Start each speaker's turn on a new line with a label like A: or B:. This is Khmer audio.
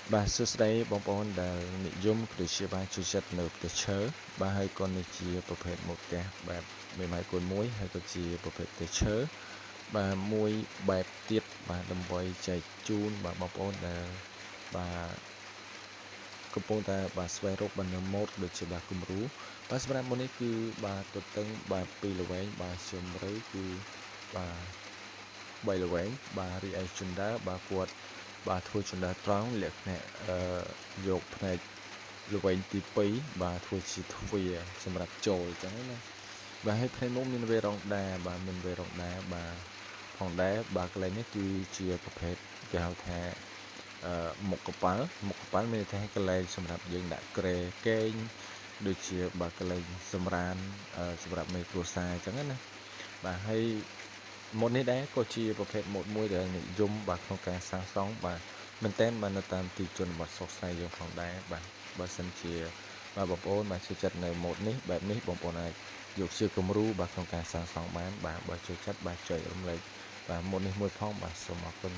A: Bà sơ sấy bóng bóng đã nị dung để chia ba chú chất nộp để chớ bà hai con này chia bộ phết một kẻ bà mềm mại con muối hay có chia bộ phết để chớ bà muối bẹp tiết bà đâm bòi chạy chun bà bóng bóng đã bàកំពុងតែបាទស្វែងរកបណ្ណម៉ូតដូចជាបាទគំរូបាទសម្រាប់មុននេះគឺបាទទទឹងបាទពីល្វែងបាទជម្រៅគឺបាទ3ល្វែងបាទរីឯជណ្ដើរបាទគាត់បាទធ្វើជណ្ដើរត្រង់លក្ខណៈយកផ្នែកល្វែងទី2បាទធ្វើជាទ្វារសម្រាប់ចូលអញ្ចឹងណាបាទហើយផ្នែកមុខមានវេរងដាបាទមានវេរងដាបាទផងដែរបាទកន្លែងនេះគឺជាប្រភេទគេហៅថាមុខកប៉ាល់មានន័យថាកន្លែងសម្រាប់យើងដាក់ក្រែកេងដូចជាបាទកន្លែងសម្រានសម្រាប់មេគ្រួសារអញ្ចឹងណាបាទហើយម៉ូតនេះដែរក៏ជាប្រភេទម៉ូតមួយដែលនិយមបាទក្នុងការសាងសង់បាទមែនតើបាទនៅតាមទីជនបទស្រុកស្រែយើងផងដែរបាទបើសិនជាបាទបងប្អូនបាទចូលចិត្តនៅម៉ូតនេះបែបនេះបងប្អូនអាចយកជាគំរូបាទក្នុងការសាងសង់បានបាទបើចូលចិត្តបាទចែករំលែកបាទម៉ូតនេះមួយផងបាទសូមអរគុណ